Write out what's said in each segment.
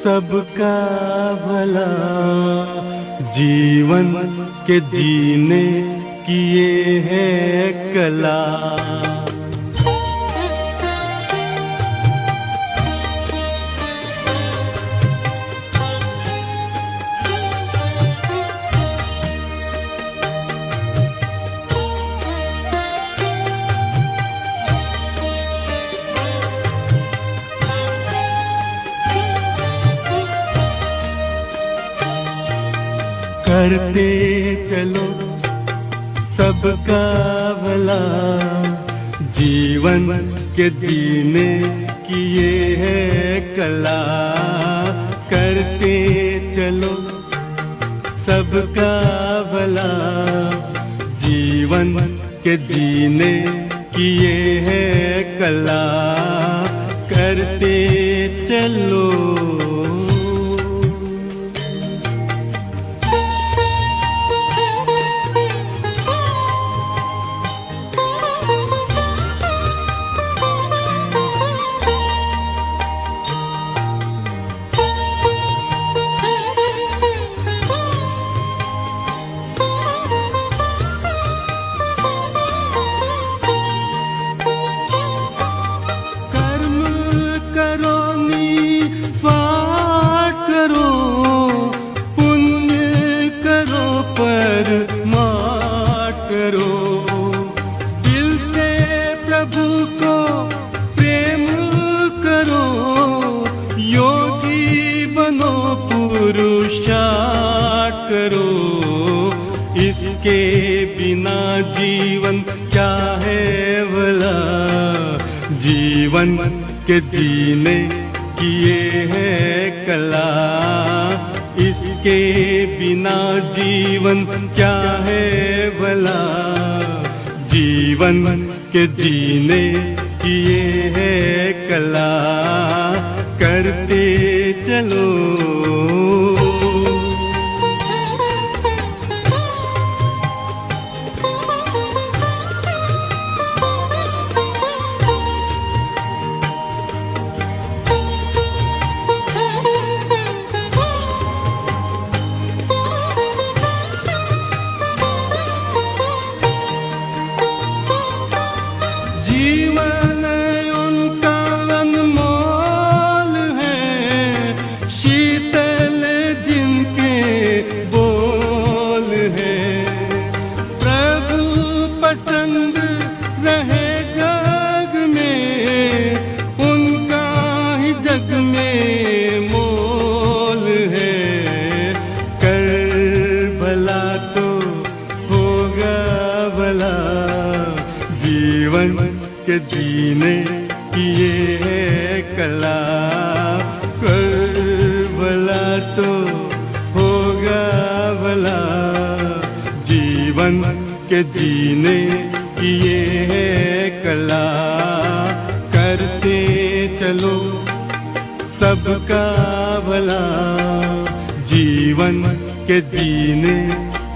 सबका भला जीवन के जीने की ये है कला। करते चलो सबका भला जीवन के जीने की ये है कला। करते चलो सबका भला जीवन के जीने की ये है कला। करते चलो। इसके बिना जीवन क्या है भला। जीवन के जीने की ये है कला। इसके बिना जीवन क्या है भला। जीवन के जीने की ये है कला। करते चलो। जीवन उनका अनमोल है, शीतल जिनके बोल है। प्रभु पसंद रहे जग में, उनका ही जग में मोल है। कर भला तो होगा भला। जीवन के जीने की ये है कला। कर भला तो होगा भला। जीवन के जीने की ये है कला। करते चलो सबका भला। जीवन के जीने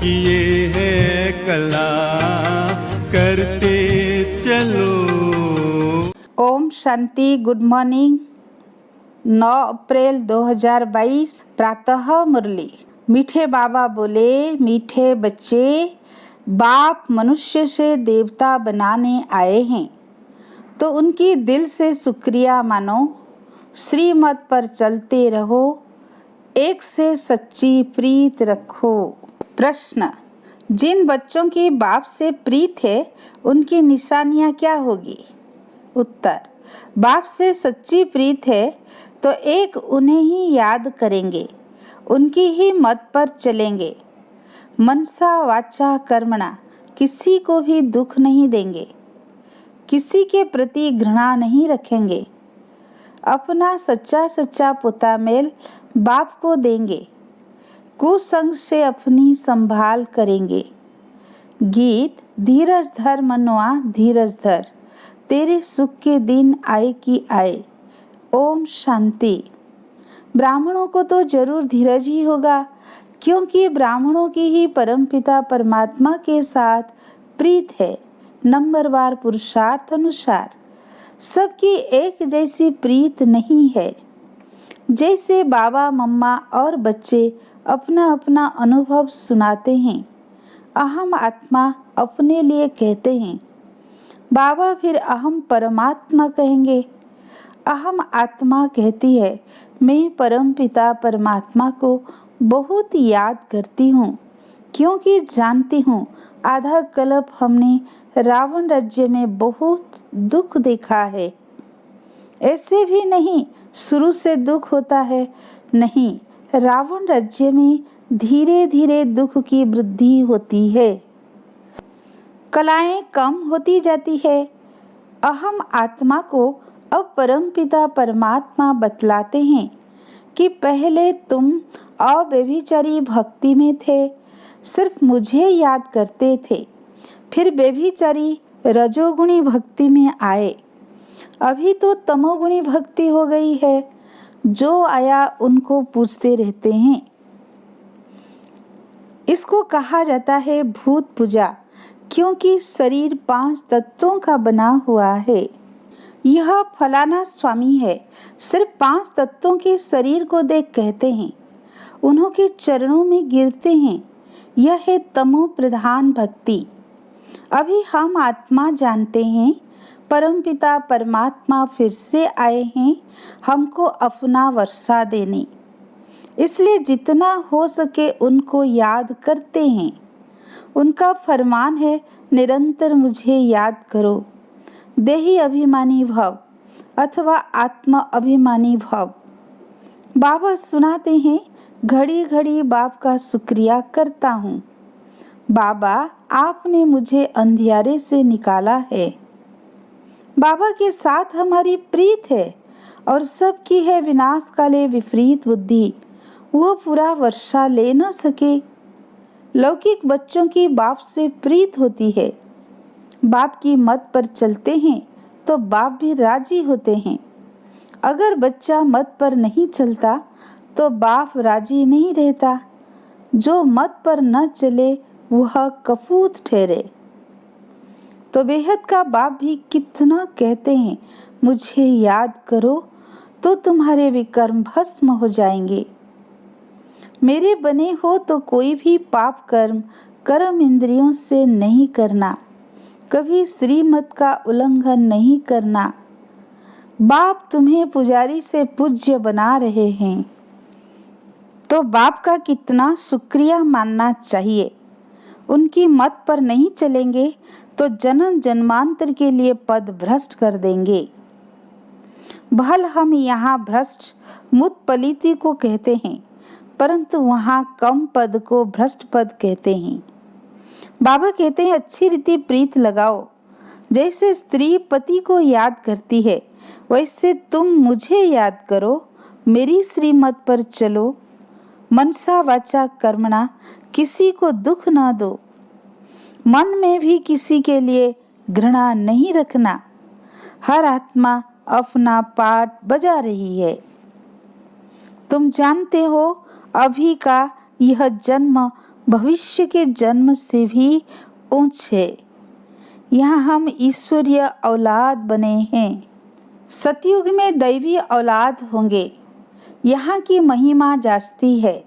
की ये है कला। करते चलो। ओम शांति। Good morning. 9 अप्रैल 2022 प्रातः मुरली। मीठे बाबा बोले, मीठे बच्चे, बाप मनुष्य से देवता बनाने आए हैं तो उनकी दिल से शुक्रिया मानो। श्रीमत पर चलते रहो, एक से सच्ची प्रीत रखो। प्रश्न, जिन बच्चों की बाप से प्रीत है उनकी निशानियां क्या होगी? उत्तर, बाप से सच्ची प्रीत है तो एक उन्हें ही याद करेंगे, उनकी ही मत पर चलेंगे। मनसा वाचा कर्मणा, किसी को भी दुख नहीं देंगे, किसी के प्रति घृणा नहीं रखेंगे। अपना सच्चा सच्चा पुता मेल बाप को देंगे, कुसंग से अपनी संभाल करेंगे। गीत, धीरज धर मनवा धीरज धर, तेरे सुख के दिन आए कि आए। ओम शांति। ब्राह्मणों को तो जरूर धीरज ही होगा, क्योंकि ब्राह्मणों की ही परमपिता परमात्मा के साथ प्रीत है। नंबरवार पुरुषार्थ अनुसार सबकी एक जैसी प्रीत नहीं है। जैसे बाबा मम्मा और बच्चे अपना अपना अनुभव सुनाते हैं, अहम आत्मा अपने लिए कहते हैं, बाबा फिर अहम परमात्मा कहेंगे। अहम आत्मा कहती है, मैं परमपिता परमात्मा को बहुत याद करती हूँ, क्योंकि जानती हूँ आधा कल्प हमने रावण राज्य में बहुत दुख देखा है। ऐसे भी नहीं शुरू से दुख होता है, नहीं, रावण राज्य में धीरे धीरे दुख की वृद्धि होती है, कलाएं कम होती जाती है। अहम आत्मा को अब परमपिता परमात्मा बतलाते हैं कि पहले तुम अव्यभिचारी भक्ति में थे, सिर्फ मुझे याद करते थे, फिर व्यभिचारी रजोगुणी भक्ति में आए, अभी तो तमोगुणी भक्ति हो गई है। जो आया उनको पूछते रहते हैं। इसको कहा जाता है भूत पूजा, क्योंकि शरीर 5 तत्वों का बना हुआ है। यह फलाना स्वामी है, सिर्फ 5 तत्वों के शरीर को देख कहते हैं, उन्हों के चरणों में गिरते हैं। यह है तमो प्रधान भक्ति। अभी हम आत्मा जानते हैं, परमपिता परमात्मा फिर से आए हैं हमको अपना वर्षा देने, इसलिए जितना हो सके उनको याद करते हैं। उनका फरमान है, निरंतर मुझे याद करो, देही अभिमानी भव अथवा आत्मा अभिमानी भव। बाबा सुनाते हैं, घड़ी घड़ी बाप का शुक्रिया करता हूँ। बाबा आपने मुझे अंधियारे से निकाला है। बाबा के साथ हमारी प्रीत है और सबकी है विनाश काले विपरीत बुद्धि, वो पूरा वर्षा ले न सके। लौकिक बच्चों की बाप से प्रीत होती है, बाप की मत पर चलते हैं तो बाप भी राजी होते हैं। अगर बच्चा मत पर नहीं चलता तो बाप राजी नहीं रहता। जो मत पर न चले वह कपूत ठहरे। तो बेहद का बाप भी कितना कहते हैं, मुझे याद करो तो तुम्हारे विकर्म भस्म हो जाएंगे। मेरे बने हो तो कोई भी पाप कर्म इंद्रियों से नहीं करना, कभी श्रीमत का उल्लंघन नहीं करना। बाप तुम्हें पुजारी से पूज्य बना रहे हैं, तो बाप का कितना शुक्रिया मानना चाहिए। उनकी मत पर नहीं चलेंगे तो जन्म जन्मांतर के लिए पद भ्रष्ट कर देंगे। भल हम यहाँ भ्रष्ट मुतपलीति को कहते हैं, परंतु वहाँ कम पद को भ्रष्ट पद कहते हैं। बाबा कहते हैं, अच्छी रीति प्रीत लगाओ। जैसे स्त्री पति को याद करती है, वैसे तुम मुझे याद करो, मेरी श्रीमत पर चलो। मनसा वाचा कर्मणा, किसी को दुख ना दो। मन में भी किसी के लिए घृणा नहीं रखना। हर आत्मा अपना पाठ बजा रही है। तुम जानते हो अभी का यह जन्म भविष्य के जन्म से भी ऊंच है। यहाँ हम ईश्वरीय औलाद बने हैं। सतयुग में दैवी औलाद होंगे। यहाँ की महिमा जास्ती है।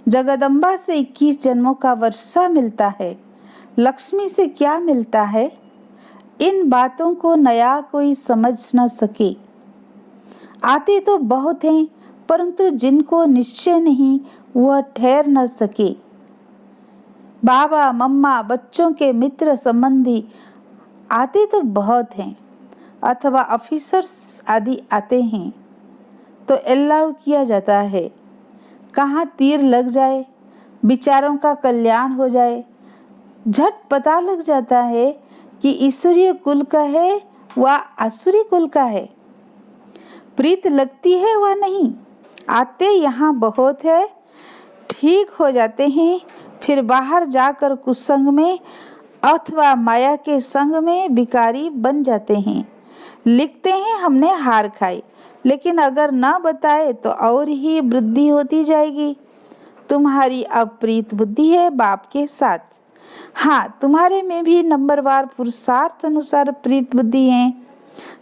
जगदम्बा से 21 जन्मों का वर्षा मिलता है। लक्ष्मी से क्या मिलता है? इन बातों को नया कोई समझ न सके। आते तो बहुत हैं, परंतु जिनको निश्चय नहीं वह ठहर न सके। बाबा मम्मा बच्चों के मित्र संबंधी आते तो बहुत हैं, अथवा ऑफिसर्स आदि आते हैं, तो अलाउ किया जाता है। कहाँ तीर लग जाए, विचारों का कल्याण हो जाए, झट पता लग जाता है कि ईश्वरीय कुल का है व आसुरी कुल का है। प्रीत लगती है व नहीं। आते यहाँ बहुत है, ठीक हो जाते हैं, फिर बाहर जाकर कुसंग में अथवा माया के संग में विकारी बन जाते हैं। लिखते हैं हमने हार खाई, लेकिन अगर ना बताए तो और ही वृद्धि होती जाएगी। तुम्हारी अप्रीत बुद्धि है बाप के साथ। हाँ, तुम्हारे में भी नंबरवार पुरुषार्थ अनुसार प्रीत बुद्धि है।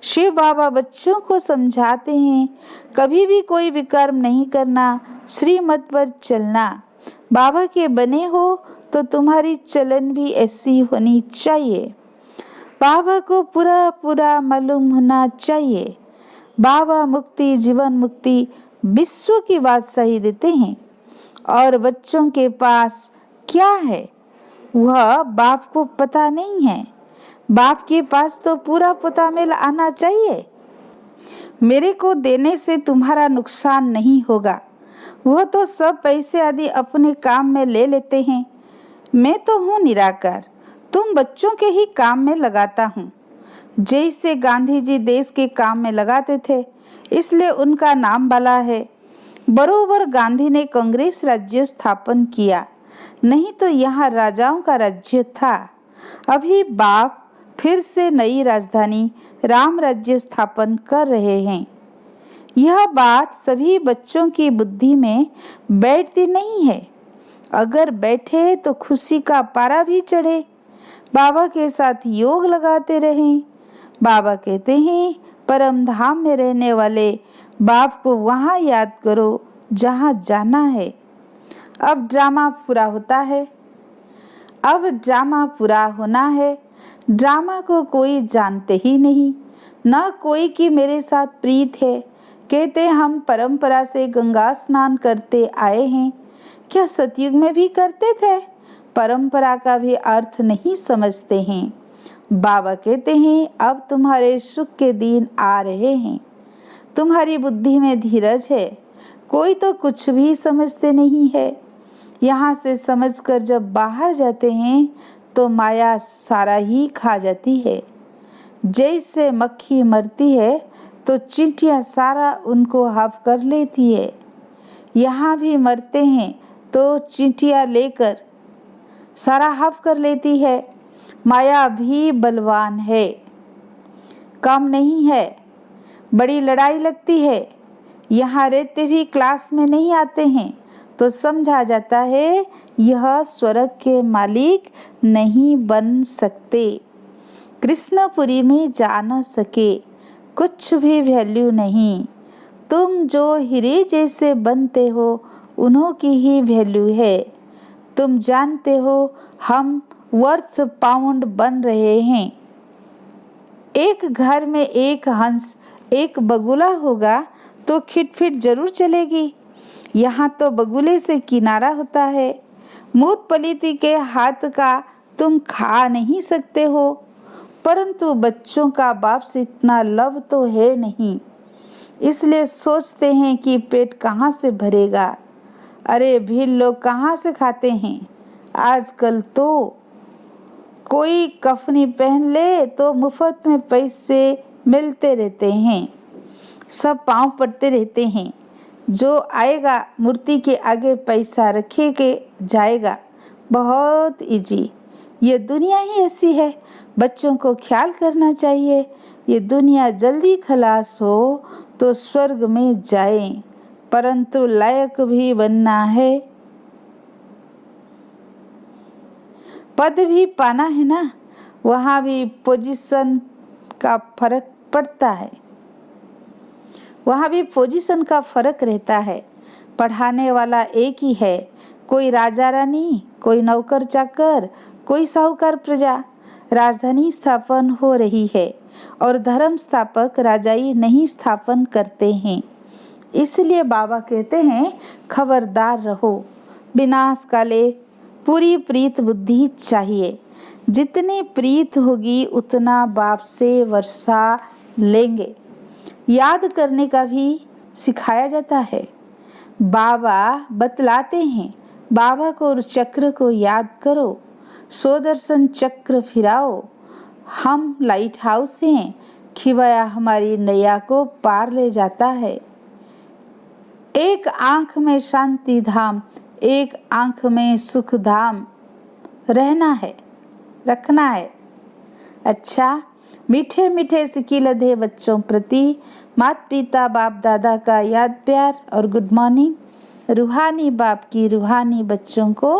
शिव बाबा बच्चों को समझाते हैं, कभी भी कोई विकर्म नहीं करना, श्रीमत पर चलना। बाबा के बने हो तो तुम्हारी चलन भी ऐसी होनी चाहिए। बाबा को पूरा पूरा मालूम होना चाहिए। बाबा मुक्ति, जीवन मुक्ति, विश्व की बादशाही देते हैं। और बच्चों के पास क्या है वह बाप को पता नहीं है। बाप के पास तो पूरा पता मिल आना चाहिए। मेरे को देने से तुम्हारा नुकसान नहीं होगा। वह तो सब पैसे आदि अपने काम में ले लेते हैं। मैं तो हूँ निराकार, तुम बच्चों के ही काम में लगाता हूँ। जैसे गांधी जी देश के काम में लगाते थे, इसलिए उनका नाम बाला है। बरोबर गांधी ने कांग्रेस राज्य स्थापन किया, नहीं तो यहाँ राजाओं का राज्य था। अभी बाप फिर से नई राजधानी राम राज्य स्थापन कर रहे हैं। यह बात सभी बच्चों की बुद्धि में बैठती नहीं है। अगर बैठे तो खुशी का पारा भी चढ़े। बाबा के साथ योग लगाते रहें। बाबा कहते हैं, परम धाम में रहने वाले बाप को वहाँ याद करो जहाँ जाना है। अब ड्रामा पूरा होता है। अब ड्रामा पूरा होना है। ड्रामा को कोई जानते ही नहीं, न कोई कि मेरे साथ प्रीत है। कहते हम परंपरा से गंगा स्नान करते आए हैं। क्या सतयुग में भी करते थे? परंपरा का भी अर्थ नहीं समझते हैं। बाबा कहते हैं, अब तुम्हारे सुख के दिन आ रहे हैं। तुम्हारी बुद्धि में धीरज है। कोई तो कुछ भी समझते नहीं है। यहाँ से समझकर जब बाहर जाते हैं तो माया सारा ही खा जाती है। जैसे मक्खी मरती है तो चींटियाँ सारा उनको हाफ कर लेती है। यहाँ भी मरते हैं तो चींटियाँ लेकर सारा हाफ कर लेती है। माया भी बलवान है, कम नहीं है। बड़ी लड़ाई लगती है। यहाँ रहते भी क्लास में नहीं आते हैं तो समझा जाता है यह स्वर्ग के मालिक नहीं बन सकते। कृष्णपुरी में जा न सके, कुछ भी वैल्यू नहीं। तुम जो हीरे जैसे बनते हो उन्हों की ही वैल्यू है। तुम जानते हो हम वर्थ पाउंड बन रहे हैं। एक घर में एक हंस एक बगुला होगा तो खिटफिट जरूर चलेगी। यहाँ तो बगुले से किनारा होता है। मूत पलीती के हाथ का तुम खा नहीं सकते हो, परंतु बच्चों का बाप से इतना लव तो है नहीं, इसलिए सोचते हैं कि पेट कहाँ से भरेगा। अरे भील लोग कहाँ से खाते हैं। आजकल तो कोई कफनी पहन ले तो मुफ्त में पैसे मिलते रहते हैं। सब पांव पड़ते रहते हैं। जो आएगा मूर्ति के आगे पैसा रखे के जाएगा। बहुत इजी। ये दुनिया ही ऐसी है। बच्चों को ख्याल करना चाहिए। ये दुनिया जल्दी खलास हो तो स्वर्ग में जाएं, परंतु लायक भी बनना है। पद भी पाना है ना, वहाँ भी पोजीशन का फर्क पड़ता है। वहाँ भी पोजीशन का फर्क रहता है। पढ़ाने वाला एक ही है। कोई राजा रानी, कोई नौकर चाकर, कोई साहूकार प्रजा। राजधानी स्थापन हो रही है और धर्म स्थापक राजाई नहीं स्थापन करते हैं। इसलिए बाबा कहते हैं खबरदार रहो। विनाश काले पूरी प्रीत बुद्धि चाहिए। जितनी प्रीत होगी उतना बाप से वर्षा लेंगे। याद करने का भी सिखाया जाता है। बाबा बतलाते हैं, बाबा को चक्र को याद करो, स्वदर्शन चक्र फिराओ। हम लाइट हाउस हैं, खिवाया हमारी नैया को पार ले जाता है। एक आंख में शांति धाम, एक आंख में सुख धाम रहना है, रखना है। अच्छा, मीठे मीठे सिक्की लधे बच्चों प्रति माता पिता बाप दादा का याद प्यार और गुड मॉर्निंग। रूहानी बाप की रूहानी बच्चों को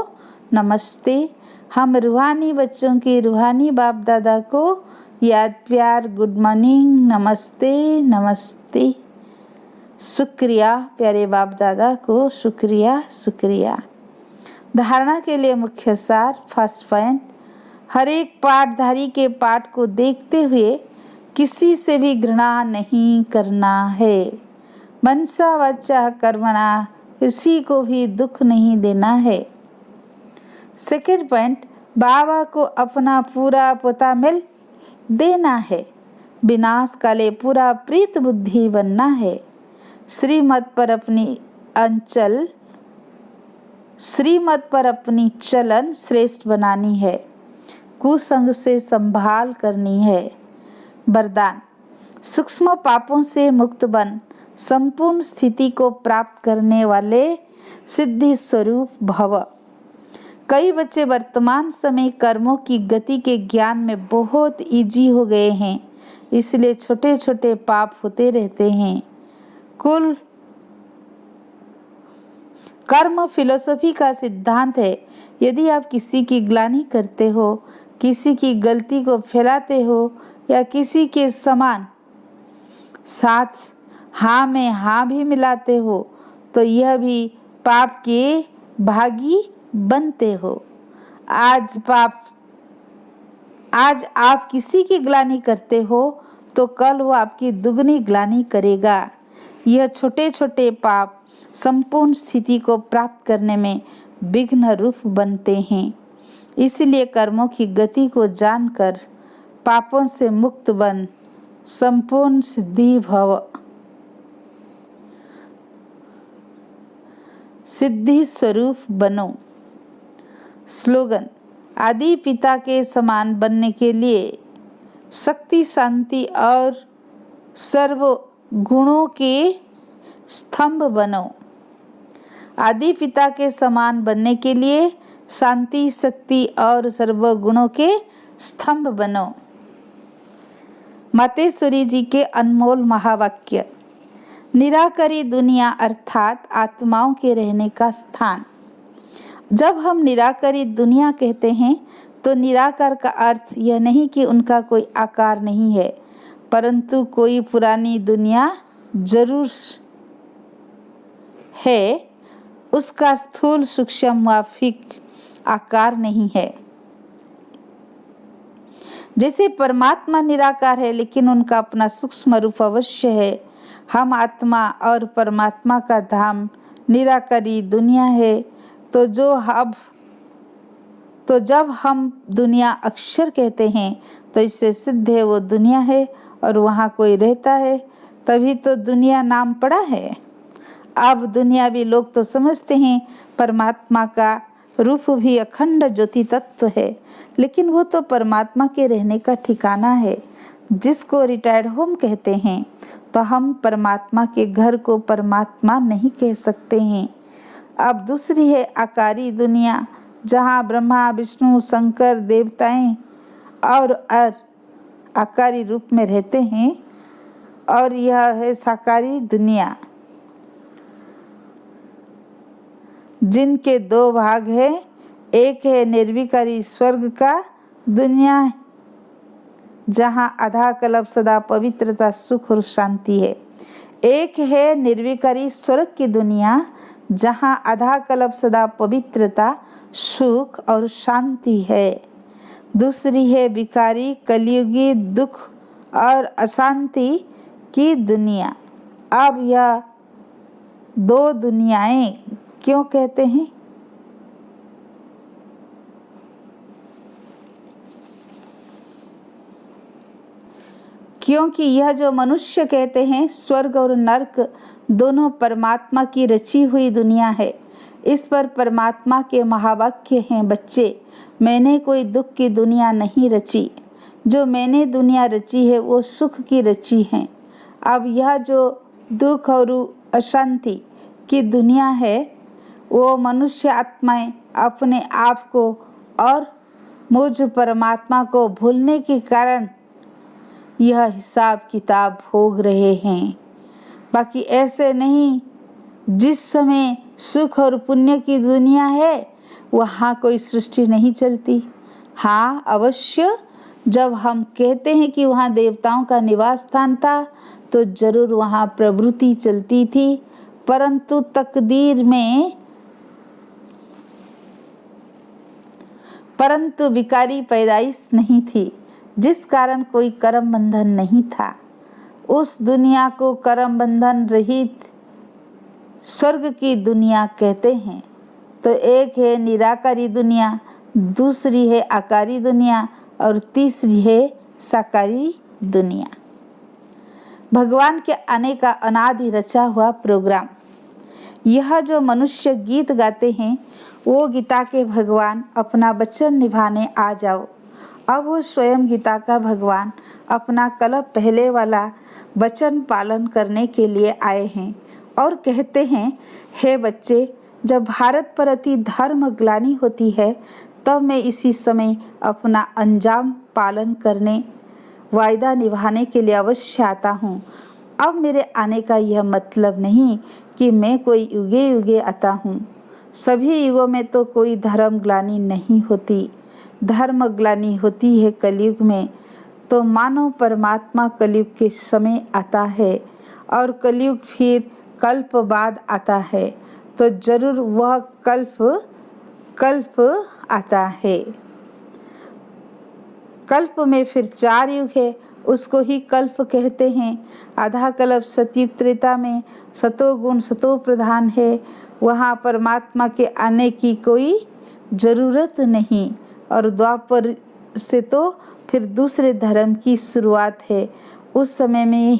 नमस्ते। हम रूहानी बच्चों की रूहानी बाप दादा को याद प्यार, गुड मॉर्निंग, नमस्ते नमस्ते। शुक्रिया प्यारे बाप दादा को, शुक्रिया शुक्रिया। धारणा के लिए मुख्य सार, फर्स्ट पॉइंट, हर एक पाठधारी के पाठ को देखते हुए किसी से भी घृणा नहीं करना है। मनसा वाचा कर्मणा, किसी को भी दुख नहीं देना है। सेकंड पॉइंट, बाबा को अपना पूरा पोता मिल देना है। विनाश काले पूरा प्रीत बुद्धि बनना है। श्रीमत पर अपनी चलन श्रेष्ठ बनानी है। कुसंग से संभाल करनी है। वरदान, सूक्ष्म पापों से मुक्त बन संपूर्ण स्थिति को प्राप्त करने वाले सिद्धि स्वरूप भव। कई बच्चे वर्तमान समय कर्मों की गति के ज्ञान में बहुत इजी हो गए हैं, इसलिए छोटे छोटे पाप होते रहते हैं। कुल कर्म फिलोसफी का सिद्धांत है, यदि आप किसी की ग्लानि करते हो, किसी की गलती को फैलाते हो या किसी के समान साथ हाँ में हाँ भी मिलाते हो, तो यह भी पाप के भागी बनते हो। आज आप किसी की ग्लानि करते हो तो कल वो आपकी दुगनी ग्लानि करेगा। यह छोटे छोटे पाप संपूर्ण स्थिति को प्राप्त करने में विघ्न रूप बनते हैं। इसलिए कर्मों की गति को जानकर पापों से मुक्त बन संपूर्ण सिद्धि भव, सिद्धि स्वरूप बनो। स्लोगन, आदि पिता के समान बनने के लिए शक्ति, शांति और सर्व गुणों के स्तंभ बनो। आदि पिता के समान बनने के लिए शांति, शक्ति और सर्व गुणों के स्तंभ बनो। मातेश्वरी जी के अनमोल महावाक्य। निराकरी दुनिया अर्थात आत्माओं के रहने का स्थान। जब हम निराकरी दुनिया कहते हैं तो निराकार का अर्थ यह नहीं कि उनका कोई आकार नहीं है, परंतु कोई पुरानी दुनिया जरूर है, उसका स्थूल सूक्ष्म माफिक आकार नहीं है। जैसे परमात्मा निराकार है लेकिन उनका अपना सूक्ष्म रूप अवश्य है। हम आत्मा और परमात्मा का धाम निराकारी दुनिया है। तो जब हम दुनिया अक्षर कहते हैं तो इससे सिद्ध है वो दुनिया है और वहाँ कोई रहता है, तभी तो दुनिया नाम पड़ा है। अब दुनियावी लोग तो समझते हैं परमात्मा का रूप भी अखंड ज्योति तत्व है, लेकिन वो तो परमात्मा के रहने का ठिकाना है, जिसको रिटायर्ड होम कहते हैं। तो हम परमात्मा के घर को परमात्मा नहीं कह सकते हैं। अब दूसरी है आकारी दुनिया, जहाँ ब्रह्मा, विष्णु, शंकर, देवताएं और आकारी रूप में रहते हैं, और यह है साकारी दुनिया, जिनके दो भाग हैं। एक है निर्विकारी स्वर्ग का दुनिया, जहाँ आधा कल्प सदा पवित्रता, सुख और शांति है। एक है निर्विकारी स्वर्ग की दुनिया, जहाँ आधा कल्प सदा पवित्रता, सुख और शांति है। दूसरी है विकारी कलयुगी दुख और अशांति की दुनिया। अब यह दो दुनियाएं क्यों कहते हैं? क्योंकि यह जो मनुष्य कहते हैं स्वर्ग और नरक दोनों परमात्मा की रची हुई दुनिया है। इस पर परमात्मा के महावाक्य हैं, बच्चे मैंने कोई दुख की दुनिया नहीं रची, जो मैंने दुनिया रची है वो सुख की रची है। अब यह जो दुख और अशांति की दुनिया है वो मनुष्य आत्माएं अपने आप को और मुझ परमात्मा को भूलने के कारण यह हिसाब किताब भोग रहे हैं। बाकी ऐसे नहीं, जिस समय सुख और पुण्य की दुनिया है वहाँ कोई सृष्टि नहीं चलती। हाँ, अवश्य जब हम कहते हैं कि वहाँ देवताओं का निवास स्थान था तो जरूर वहाँ प्रवृत्ति चलती थी, परंतु तकदीर में विकारी पैदाइश नहीं थी, जिस कारण कोई कर्म बंधन नहीं था। उस दुनिया को कर्म बंधन रहित स्वर्ग की दुनिया कहते हैं। तो एक है निराकारी दुनिया, दूसरी है आकारी दुनिया और तीसरी है साकारी दुनिया। भगवान के आने का अनादि रचा हुआ प्रोग्राम। यह जो मनुष्य गीत गाते हैं वो गीता के भगवान अपना वचन निभाने आ जाओ। अब वो स्वयं गीता का भगवान अपना कल्प पहले वाला वचन पालन करने के लिए आए हैं और कहते हैं, हे बच्चे, जब भारत पर अति धर्म ग्लानि होती है तब मैं इसी समय अपना अंजाम पालन करने, वायदा निभाने के लिए अवश्य आता हूँ। अब मेरे आने का यह मतलब नहीं कि मैं कोई युगे युगे आता हूँ। सभी युगों में तो कोई धर्म ग्लानि नहीं होती, धर्म ग्लानि होती है कलयुग में। तो मानो परमात्मा कलयुग के समय आता है और कलयुग फिर कल्प बाद आता है, तो जरूर वह कल्प आता है। कल्प में फिर 4 युग है, उसको ही कल्प कहते हैं। आधा कल्प सतयुग त्रेता में सतोगुण सतो प्रधान है, वहाँ परमात्मा के आने की कोई जरूरत नहीं। और द्वापर से तो फिर दूसरे धर्म की शुरुआत है, उस समय में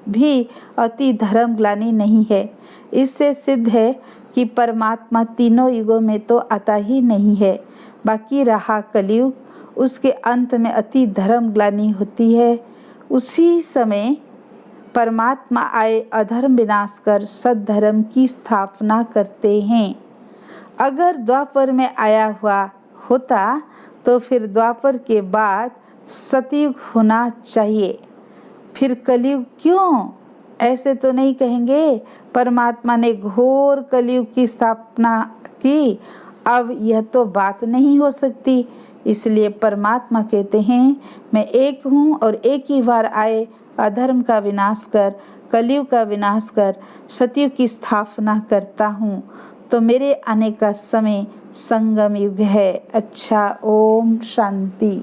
भी अति धर्म ग्लानि नहीं है। इससे सिद्ध है कि परमात्मा तीनों युगों में तो आता ही नहीं है। बाकी रहा कलयुग, उसके अंत में अति धर्म ग्लानि होती है। उसी समय परमात्मा आए अधर्म विनाश कर सद्धर्म की स्थापना करते हैं। अगर द्वापर में आया हुआ होता तो फिर द्वापर के बाद सतयुग होना चाहिए, फिर कलयुग क्यों? ऐसे तो नहीं कहेंगे परमात्मा ने घोर कलयुग की स्थापना की, अब यह तो बात नहीं हो सकती। इसलिए परमात्मा कहते हैं, मैं एक हूँ और एक ही बार आए अधर्म का विनाश कर, कलयुग का विनाश कर, सतयुग की स्थापना करता हूँ। तो मेरे आने का समय संगम युग है। अच्छा, ओम शांति।